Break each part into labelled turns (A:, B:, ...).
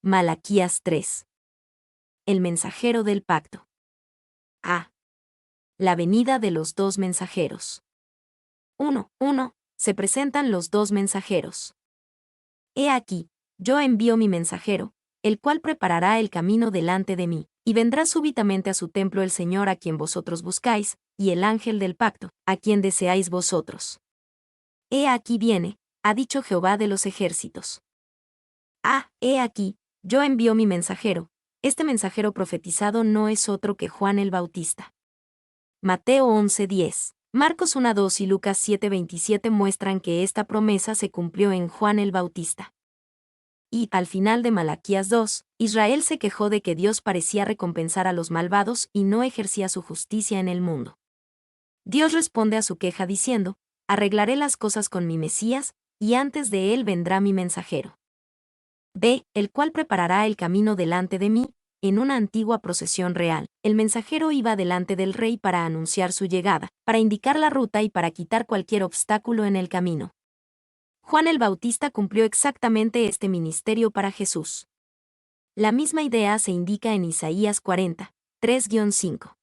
A: Malaquías 3. El mensajero del pacto. A. La venida de los dos mensajeros. 1. Se presentan los dos mensajeros. He aquí, yo envío mi mensajero, el cual preparará el camino delante de mí, y vendrá súbitamente a su templo el Señor a quien vosotros buscáis, y el ángel del pacto, a quien deseáis vosotros. He aquí viene, ha dicho Jehová de los ejércitos. He aquí, yo envío mi mensajero. Este mensajero profetizado no es otro que Juan el Bautista. Mateo 11:10, Marcos 1:2 y Lucas 7:27 muestran que esta promesa se cumplió en Juan el Bautista. Y, al final de Malaquías 2, Israel se quejó de que Dios parecía recompensar a los malvados y no ejercía su justicia en el mundo. Dios responde a su queja diciendo: arreglaré las cosas con mi Mesías, y antes de él vendrá mi mensajero. B. El cual preparará el camino delante de mí. En una antigua procesión real, el mensajero iba delante del rey para anunciar su llegada, para indicar la ruta y para quitar cualquier obstáculo en el camino. Juan el Bautista cumplió exactamente este ministerio para Jesús. La misma idea se indica en Isaías 40, 3-5.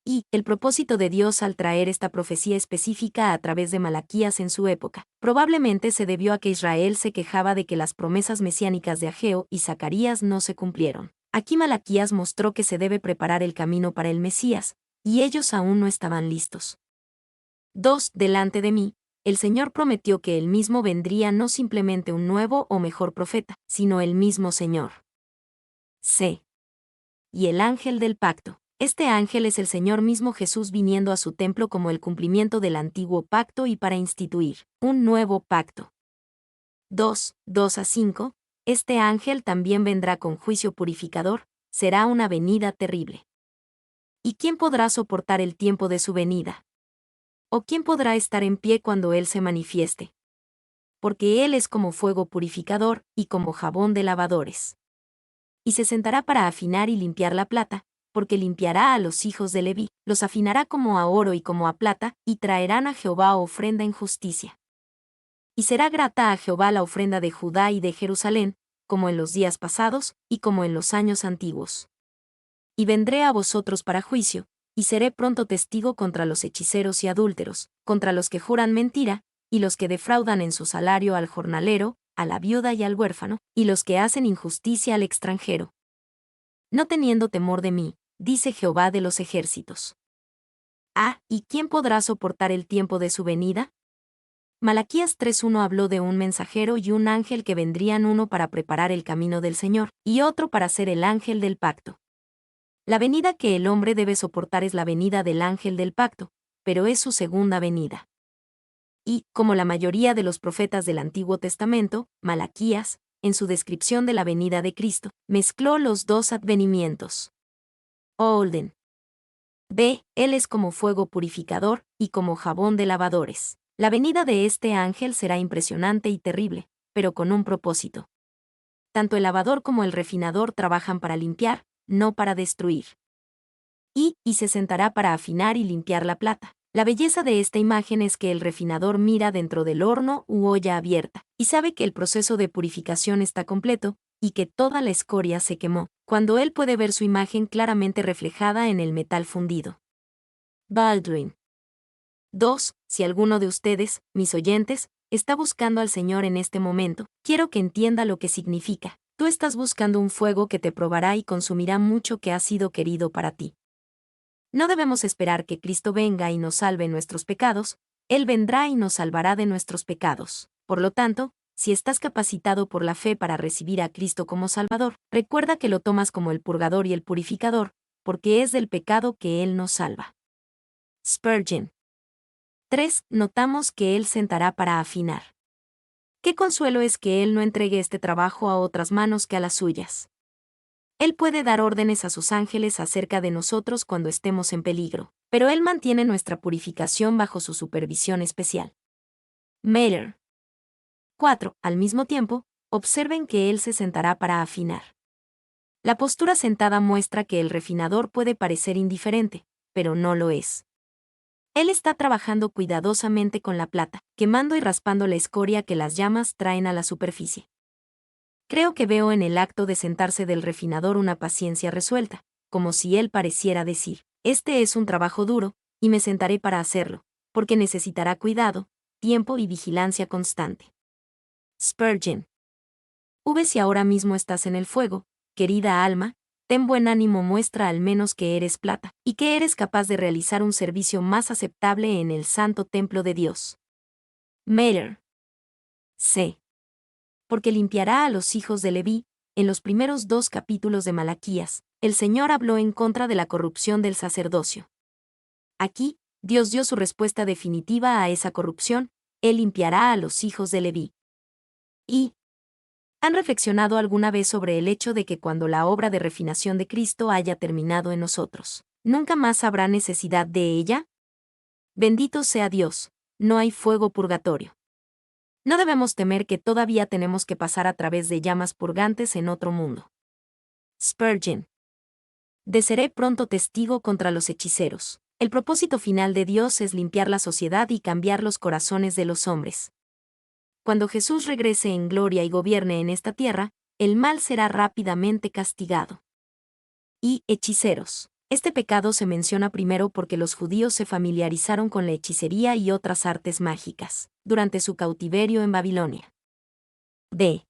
A: Y el propósito de Dios al traer esta profecía específica a través de Malaquías en su época, probablemente se debió a que Israel se quejaba de que las promesas mesiánicas de Ageo y Zacarías no se cumplieron. Aquí Malaquías mostró que se debe preparar el camino para el Mesías, y ellos aún no estaban listos. 2. Delante de mí, el Señor prometió que él mismo vendría no simplemente un nuevo o mejor profeta, sino el mismo Señor. C. Y el ángel del pacto. Este ángel es el Señor mismo Jesús viniendo a su templo como el cumplimiento del antiguo pacto y para instituir un nuevo pacto. 2:2-5. Este ángel también vendrá con juicio purificador, será una venida terrible. ¿Y quién podrá soportar el tiempo de su venida? ¿O quién podrá estar en pie cuando él se manifieste? Porque él es como fuego purificador y como jabón de lavadores. Y se sentará para afinar y limpiar la plata, porque limpiará a los hijos de Leví, los afinará como a oro y como a plata, y traerán a Jehová ofrenda en justicia. Y será grata a Jehová la ofrenda de Judá y de Jerusalén, como en los días pasados, y como en los años antiguos. Y vendré a vosotros para juicio, y seré pronto testigo contra los hechiceros y adúlteros, contra los que juran mentira, y los que defraudan en su salario al jornalero, a la viuda y al huérfano, y los que hacen injusticia al extranjero. No teniendo temor de mí, dice Jehová de los ejércitos. ¿Y quién podrá soportar el tiempo de su venida? Malaquías 3:1 habló de un mensajero y un ángel que vendrían, uno para preparar el camino del Señor, y otro para ser el ángel del pacto. La venida que el hombre debe soportar es la venida del ángel del pacto, pero es su segunda venida. Y, como la mayoría de los profetas del Antiguo Testamento, Malaquías, en su descripción de la venida de Cristo, mezcló los dos advenimientos. Olden. B. Él es como fuego purificador y como jabón de lavadores. La venida de este ángel será impresionante y terrible, pero con un propósito. Tanto el lavador como el refinador trabajan para limpiar, no para destruir. Y se sentará para afinar y limpiar la plata. La belleza de esta imagen es que el refinador mira dentro del horno u olla abierta, y sabe que el proceso de purificación está completo, y que toda la escoria se quemó, cuando él puede ver su imagen claramente reflejada en el metal fundido. Baldwin. 2. Si alguno de ustedes, mis oyentes, está buscando al Señor en este momento, quiero que entienda lo que significa. Tú estás buscando un fuego que te probará y consumirá mucho que ha sido querido para ti. No debemos esperar que Cristo venga y nos salve nuestros pecados, Él vendrá y nos salvará de nuestros pecados. Por lo tanto, si estás capacitado por la fe para recibir a Cristo como Salvador, recuerda que lo tomas como el purgador y el purificador, porque es del pecado que Él nos salva. Spurgeon. 3. Notamos que Él sentará para afinar. Qué consuelo es que Él no entregue este trabajo a otras manos que a las suyas. Él puede dar órdenes a sus ángeles acerca de nosotros cuando estemos en peligro, pero Él mantiene nuestra purificación bajo su supervisión especial. Mailer. 4. Al mismo tiempo, observen que Él se sentará para afinar. La postura sentada muestra que el refinador puede parecer indiferente, pero no lo es. Él está trabajando cuidadosamente con la plata, quemando y raspando la escoria que las llamas traen a la superficie. Creo que veo en el acto de sentarse del refinador una paciencia resuelta, como si él pareciera decir, este es un trabajo duro, y me sentaré para hacerlo, porque necesitará cuidado, tiempo y vigilancia constante. Spurgeon. Si ahora mismo estás en el fuego, querida alma, ten buen ánimo, muestra al menos que eres plata, y que eres capaz de realizar un servicio más aceptable en el santo templo de Dios. Meyer. C. Porque limpiará a los hijos de Leví. En los primeros 2 capítulos de Malaquías, el Señor habló en contra de la corrupción del sacerdocio. Aquí, Dios dio su respuesta definitiva a esa corrupción: Él limpiará a los hijos de Leví. Y, ¿han reflexionado alguna vez sobre el hecho de que cuando la obra de refinación de Cristo haya terminado en nosotros, nunca más habrá necesidad de ella? Bendito sea Dios, no hay fuego purgatorio. No debemos temer que todavía tenemos que pasar a través de llamas purgantes en otro mundo. Spurgeon. Seré pronto testigo contra los hechiceros. El propósito final de Dios es limpiar la sociedad y cambiar los corazones de los hombres. Cuando Jesús regrese en gloria y gobierne en esta tierra, el mal será rápidamente castigado. Y hechiceros. Este pecado se menciona primero porque los judíos se familiarizaron con la hechicería y otras artes mágicas durante su cautiverio en Babilonia. D.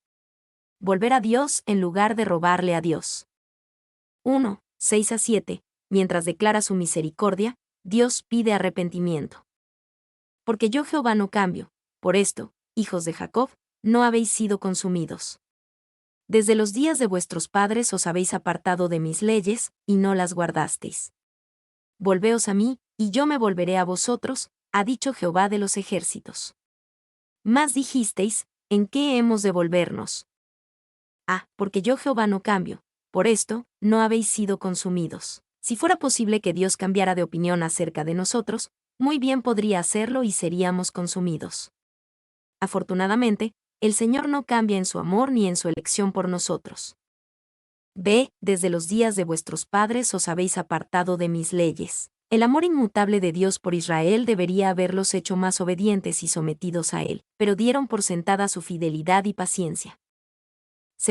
A: Volver a Dios en lugar de robarle a Dios. 1, 6-7. Mientras declara su misericordia, Dios pide arrepentimiento. Porque yo Jehová no cambio, por esto, hijos de Jacob, no habéis sido consumidos. Desde los días de vuestros padres os habéis apartado de mis leyes, y no las guardasteis. Volveos a mí, y yo me volveré a vosotros, ha dicho Jehová de los ejércitos. Mas dijisteis, ¿en qué hemos de volvernos? Porque yo Jehová no cambio, por esto, no habéis sido consumidos. Si fuera posible que Dios cambiara de opinión acerca de nosotros, muy bien podría hacerlo y seríamos consumidos. Afortunadamente, el Señor no cambia en su amor ni en su elección por nosotros. Desde los días de vuestros padres os habéis apartado de mis leyes. El amor inmutable de Dios por Israel debería haberlos hecho más obedientes y sometidos a Él, pero dieron por sentada su fidelidad y paciencia.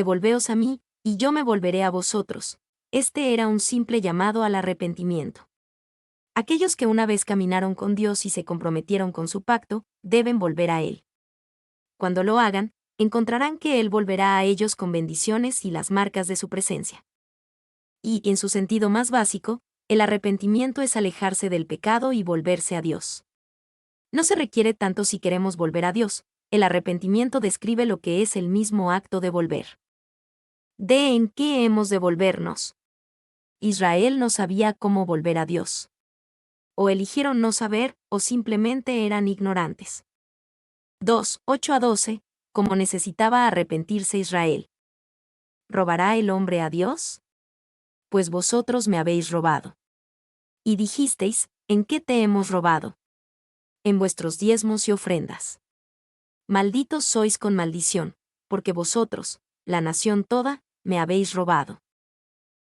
A: Volveos a mí, y yo me volveré a vosotros. Este era un simple llamado al arrepentimiento. Aquellos que una vez caminaron con Dios y se comprometieron con su pacto, deben volver a Él. Cuando lo hagan, encontrarán que Él volverá a ellos con bendiciones y las marcas de su presencia. Y, en su sentido más básico, el arrepentimiento es alejarse del pecado y volverse a Dios. No se requiere tanto si queremos volver a Dios, el arrepentimiento describe lo que es el mismo acto de volver. ¿En qué hemos de volvernos? Israel no sabía cómo volver a Dios. O eligieron no saber, o simplemente eran ignorantes. 2, 8-12, como necesitaba arrepentirse Israel. ¿Robará el hombre a Dios? Pues vosotros me habéis robado. Y dijisteis, ¿en qué te hemos robado? En vuestros diezmos y ofrendas. Malditos sois con maldición, porque vosotros, la nación toda, me habéis robado.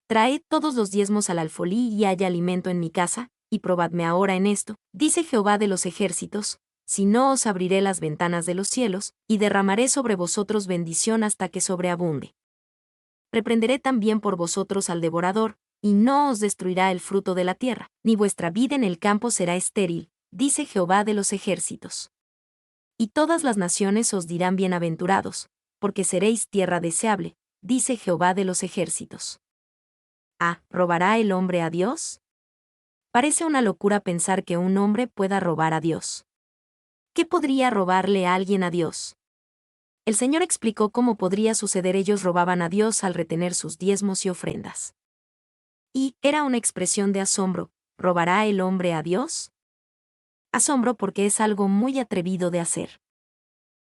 A: Traed todos los diezmos al alfolí y haya alimento en mi casa, y probadme ahora en esto, dice Jehová de los ejércitos, si no os abriré las ventanas de los cielos, y derramaré sobre vosotros bendición hasta que sobreabunde. Reprenderé también por vosotros al devorador, y no os destruirá el fruto de la tierra, ni vuestra vida en el campo será estéril, dice Jehová de los ejércitos. Y todas las naciones os dirán bienaventurados, porque seréis tierra deseable, dice Jehová de los ejércitos. ¿Robará el hombre a Dios? Parece una locura pensar que un hombre pueda robar a Dios. ¿Qué podría robarle a alguien a Dios? El Señor explicó cómo podría suceder. Ellos robaban a Dios al retener sus diezmos y ofrendas. Y era una expresión de asombro, ¿robará el hombre a Dios? Asombro porque es algo muy atrevido de hacer.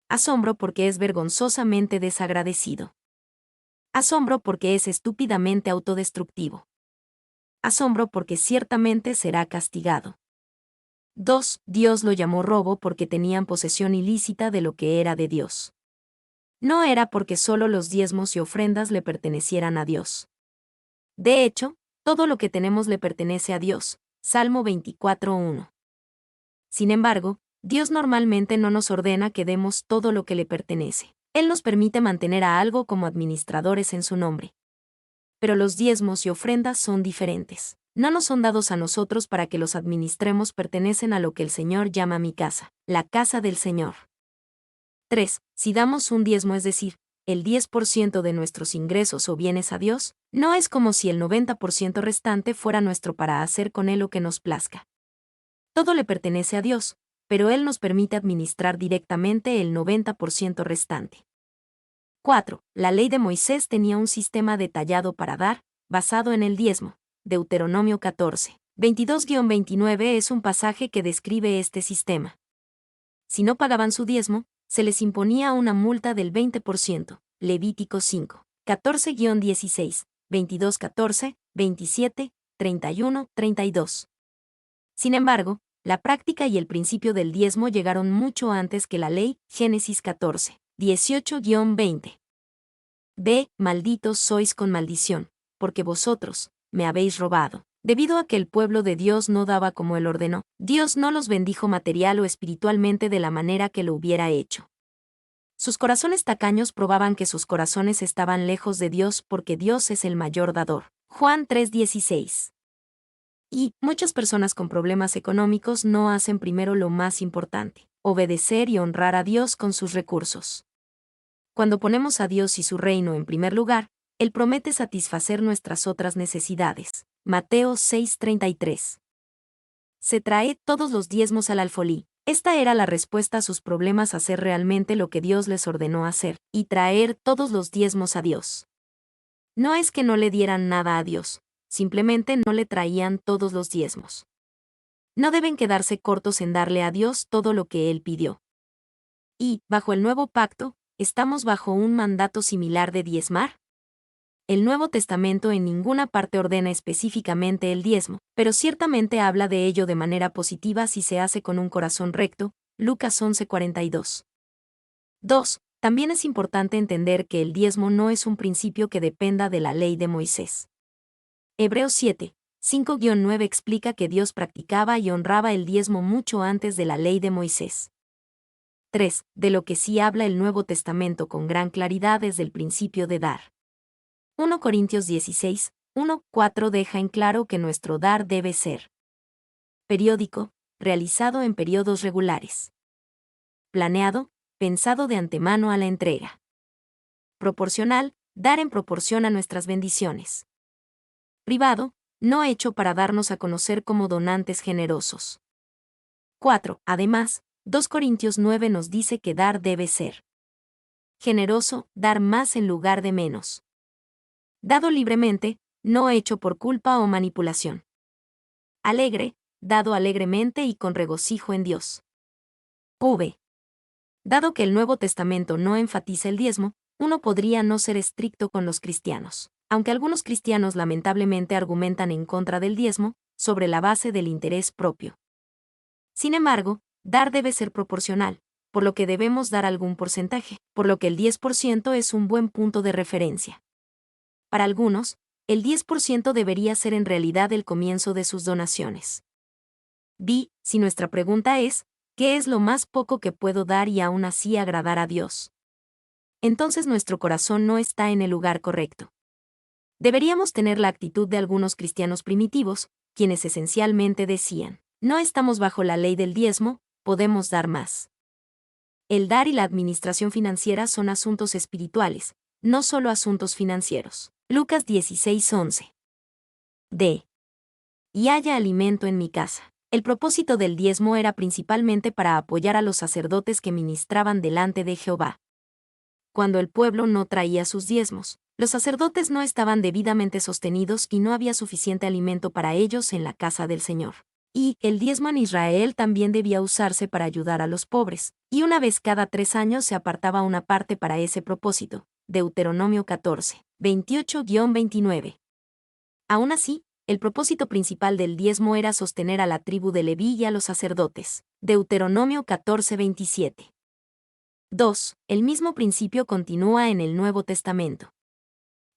A: Asombro porque es vergonzosamente desagradecido. Asombro porque es estúpidamente autodestructivo. Asombro porque ciertamente será castigado. 2. Dios lo llamó robo porque tenían posesión ilícita de lo que era de Dios. No era porque solo los diezmos y ofrendas le pertenecieran a Dios. De hecho, todo lo que tenemos le pertenece a Dios. Salmo 24:1. Sin embargo, Dios normalmente no nos ordena que demos todo lo que le pertenece. Él nos permite mantener a algo como administradores en su nombre. Pero los diezmos y ofrendas son diferentes. No nos son dados a nosotros para que los administremos, pertenecen a lo que el Señor llama mi casa, la casa del Señor. 3. Si damos un diezmo, es decir, el 10% de nuestros ingresos o bienes a Dios, no es como si el 90% restante fuera nuestro para hacer con él lo que nos plazca. Todo le pertenece a Dios, pero Él nos permite administrar directamente el 90% restante. 4. La ley de Moisés tenía un sistema detallado para dar, basado en el diezmo. Deuteronomio 14. 22-29 es un pasaje que describe este sistema. Si no pagaban su diezmo, se les imponía una multa del 20%. Levítico 5. 14-16. 22-14, 27, 31, 32. Sin embargo, la práctica y el principio del diezmo llegaron mucho antes que la ley. Génesis 14, 18-20. Ve, malditos sois con maldición, porque vosotros me habéis robado. Debido a que el pueblo de Dios no daba como Él ordenó, Dios no los bendijo material o espiritualmente de la manera que lo hubiera hecho. Sus corazones tacaños probaban que sus corazones estaban lejos de Dios porque Dios es el mayor dador. Juan 3:16. Y muchas personas con problemas económicos no hacen primero lo más importante, obedecer y honrar a Dios con sus recursos. Cuando ponemos a Dios y su reino en primer lugar, Él promete satisfacer nuestras otras necesidades. Mateo 6:33. Se trae todos los diezmos al alfolí. Esta era la respuesta a sus problemas: hacer realmente lo que Dios les ordenó hacer, y traer todos los diezmos a Dios. No es que no le dieran nada a Dios, simplemente no le traían todos los diezmos. No deben quedarse cortos en darle a Dios todo lo que Él pidió. Y, bajo el nuevo pacto, ¿estamos bajo un mandato similar de diezmar? El Nuevo Testamento en ninguna parte ordena específicamente el diezmo, pero ciertamente habla de ello de manera positiva si se hace con un corazón recto. Lucas 11:42. 2. También es importante entender que el diezmo no es un principio que dependa de la ley de Moisés. Hebreos 7, 5-9 explica que Dios practicaba y honraba el diezmo mucho antes de la ley de Moisés. 3. De lo que sí habla el Nuevo Testamento con gran claridad es del principio de dar. 1 Corintios 16, 1-4 deja en claro que nuestro dar debe ser periódico, realizado en periodos regulares. Planeado, pensado de antemano a la entrega. Proporcional, dar en proporción a nuestras bendiciones. Privado, no hecho para darnos a conocer como donantes generosos. 4. Además, 2 Corintios 9 nos dice que dar debe ser generoso, dar más en lugar de menos. Dado libremente, no hecho por culpa o manipulación. Alegre, dado alegremente y con regocijo en Dios. V. Dado que el Nuevo Testamento no enfatiza el diezmo, uno podría no ser estricto con los cristianos, aunque algunos cristianos lamentablemente argumentan en contra del diezmo, sobre la base del interés propio. Sin embargo, dar debe ser proporcional, por lo que debemos dar algún porcentaje, por lo que el 10% es un buen punto de referencia. Para algunos, el 10% debería ser en realidad el comienzo de sus donaciones. B. Si nuestra pregunta es, ¿qué es lo más poco que puedo dar y aún así agradar a Dios? Entonces nuestro corazón no está en el lugar correcto. Deberíamos tener la actitud de algunos cristianos primitivos, quienes esencialmente decían, no estamos bajo la ley del diezmo, podemos dar más. El dar y la administración financiera son asuntos espirituales, no solo asuntos financieros. Lucas 16:11. D. Y haya alimento en mi casa. El propósito del diezmo era principalmente para apoyar a los sacerdotes que ministraban delante de Jehová. Cuando el pueblo no traía sus diezmos, los sacerdotes no estaban debidamente sostenidos y no había suficiente alimento para ellos en la casa del Señor. Y el diezmo en Israel también debía usarse para ayudar a los pobres, y una vez cada 3 años se apartaba una parte para ese propósito. Deuteronomio 14, 28-29. Aún así, el propósito principal del diezmo era sostener a la tribu de Leví y a los sacerdotes. Deuteronomio 14:27. 2. El mismo principio continúa en el Nuevo Testamento.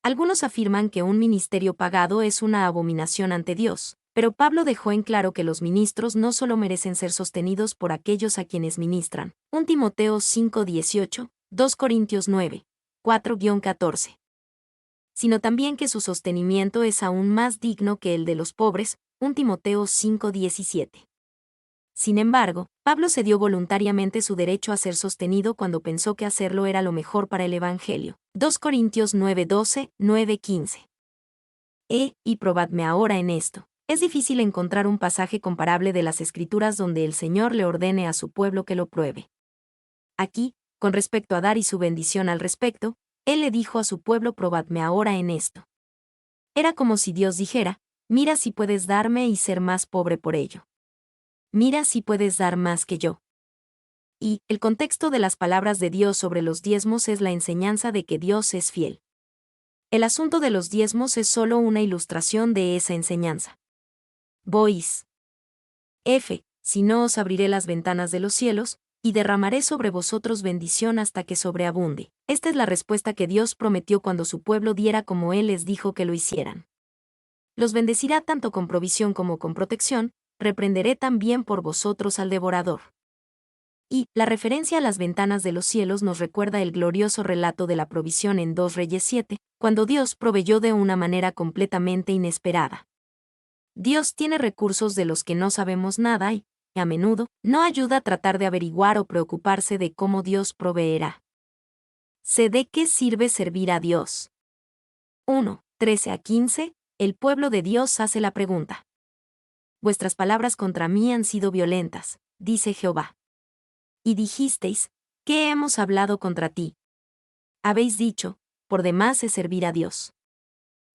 A: Algunos afirman que un ministerio pagado es una abominación ante Dios, pero Pablo dejó en claro que los ministros no solo merecen ser sostenidos por aquellos a quienes ministran. 1 Timoteo 5:18, 2 Corintios 9, 4-14. Sino también que su sostenimiento es aún más digno que el de los pobres, 1 Timoteo 5:17. Sin embargo, Pablo cedió voluntariamente su derecho a ser sostenido cuando pensó que hacerlo era lo mejor para el Evangelio. 2 Corintios 9:12, 9:15. Y probadme ahora en esto. Es difícil encontrar un pasaje comparable de las Escrituras donde el Señor le ordene a su pueblo que lo pruebe. Aquí, con respecto a dar y su bendición al respecto, Él le dijo a su pueblo: probadme ahora en esto. Era como si Dios dijera: mira si puedes darme y ser más pobre por ello. Mira si puedes dar más que yo. Y, el contexto de las palabras de Dios sobre los diezmos es la enseñanza de que Dios es fiel. El asunto de los diezmos es solo una ilustración de esa enseñanza. Bois. Si no os abriré las ventanas de los cielos, y derramaré sobre vosotros bendición hasta que sobreabunde. Esta es la respuesta que Dios prometió cuando su pueblo diera como Él les dijo que lo hicieran. Los bendecirá tanto con provisión como con protección, reprenderé también por vosotros al devorador. Y, la referencia a las ventanas de los cielos nos recuerda el glorioso relato de la provisión en 2 Reyes 7, cuando Dios proveyó de una manera completamente inesperada. Dios tiene recursos de los que no sabemos nada y, a menudo, no ayuda a tratar de averiguar o preocuparse de cómo Dios proveerá. Sé de qué sirve servir a Dios. 1, 13-15, el pueblo de Dios hace la pregunta. Vuestras palabras contra mí han sido violentas, dice Jehová. Y dijisteis: ¿qué hemos hablado contra ti? Habéis dicho: por demás es servir a Dios.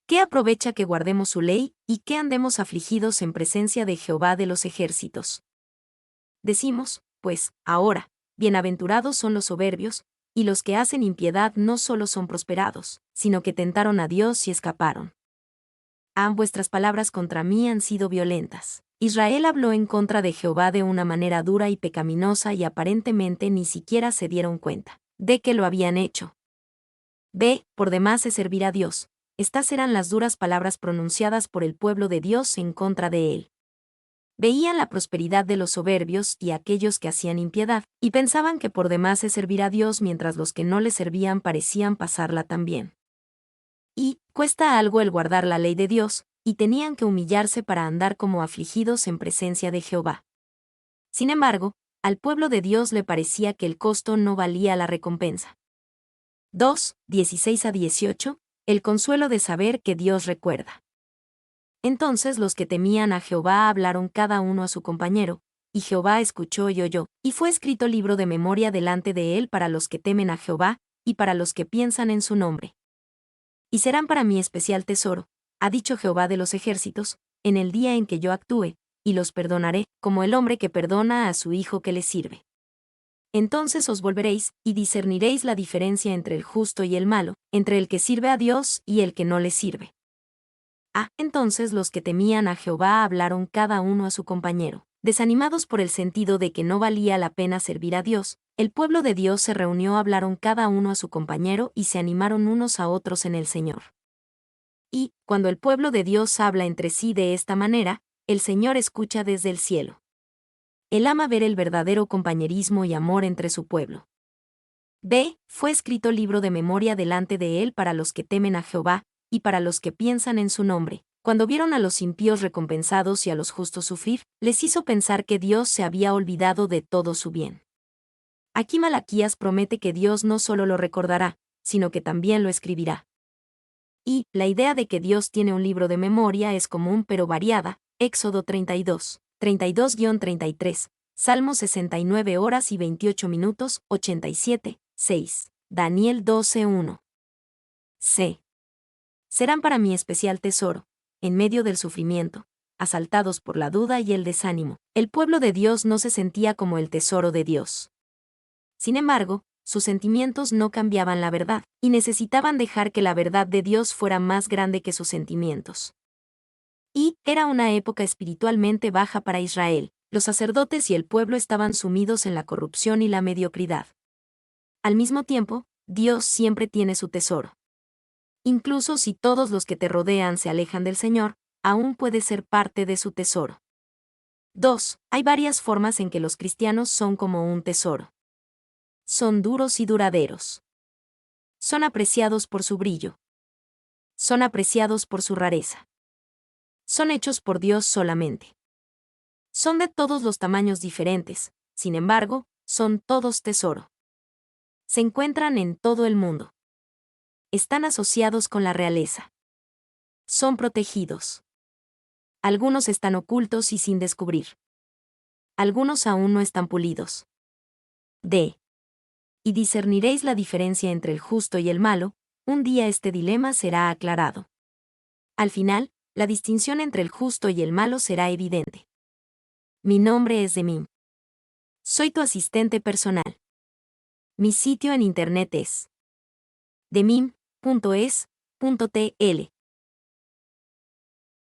A: ¿Qué aprovecha que guardemos su ley y que andemos afligidos en presencia de Jehová de los ejércitos? Decimos, pues, ahora, bienaventurados son los soberbios, y los que hacen impiedad no solo son prosperados, sino que tentaron a Dios y escaparon. Vuestras palabras contra mí han sido violentas. Israel habló en contra de Jehová de una manera dura y pecaminosa y aparentemente ni siquiera se dieron cuenta de que lo habían hecho. Por demás es servir a Dios. Estas eran las duras palabras pronunciadas por el pueblo de Dios en contra de él. Veían la prosperidad de los soberbios y aquellos que hacían impiedad, y pensaban que por demás es servir a Dios mientras los que no le servían parecían pasarla también. Y, cuesta algo el guardar la ley de Dios, y tenían que humillarse para andar como afligidos en presencia de Jehová. Sin embargo, al pueblo de Dios le parecía que el costo no valía la recompensa. 2, 16-18, el consuelo de saber que Dios recuerda. Entonces los que temían a Jehová hablaron cada uno a su compañero, y Jehová escuchó y oyó, y fue escrito libro de memoria delante de él para los que temen a Jehová, y para los que piensan en su nombre. Y serán para mí especial tesoro, ha dicho Jehová de los ejércitos, en el día en que yo actúe, y los perdonaré, como el hombre que perdona a su hijo que le sirve. Entonces os volveréis, y discerniréis la diferencia entre el justo y el malo, entre el que sirve a Dios y el que no le sirve. Entonces los que temían a Jehová hablaron cada uno a su compañero. Desanimados por el sentido de que no valía la pena servir a Dios, el pueblo de Dios se reunió, hablaron cada uno a su compañero y se animaron unos a otros en el Señor. Y, cuando el pueblo de Dios habla entre sí de esta manera, el Señor escucha desde el cielo. Él ama ver el verdadero compañerismo y amor entre su pueblo. Fue escrito libro de memoria delante de él para los que temen a Jehová, y para los que piensan en su nombre. Cuando vieron a los impíos recompensados y a los justos sufrir, les hizo pensar que Dios se había olvidado de todo su bien. Aquí Malaquías promete que Dios no solo lo recordará, sino que también lo escribirá. Y, la idea de que Dios tiene un libro de memoria es común pero variada. Éxodo 32, 32-33, Salmos 69 horas y 28 minutos, 87, 6, Daniel 12:1. Serán para mí especial tesoro, en medio del sufrimiento, asaltados por la duda y el desánimo. El pueblo de Dios no se sentía como el tesoro de Dios. Sin embargo, sus sentimientos no cambiaban la verdad, y necesitaban dejar que la verdad de Dios fuera más grande que sus sentimientos. Y era una época espiritualmente baja para Israel. Los sacerdotes y el pueblo estaban sumidos en la corrupción y la mediocridad. Al mismo tiempo, Dios siempre tiene su tesoro. Incluso si todos los que te rodean se alejan del Señor, aún puede ser parte de su tesoro. 2. Hay varias formas en que los cristianos son como un tesoro. Son duros y duraderos. Son apreciados por su brillo. Son apreciados por su rareza. Son hechos por Dios solamente. Son de todos los tamaños diferentes, sin embargo, son todos tesoro. Se encuentran en todo el mundo. Están asociados con la realeza. Son protegidos. Algunos están ocultos y sin descubrir. Algunos aún no están pulidos. D. Y discerniréis la diferencia entre el justo y el malo, un día este dilema será aclarado. Al final, la distinción entre el justo y el malo será evidente. Mi nombre es Demim. Soy tu asistente personal. Mi sitio en internet es demim.es.tl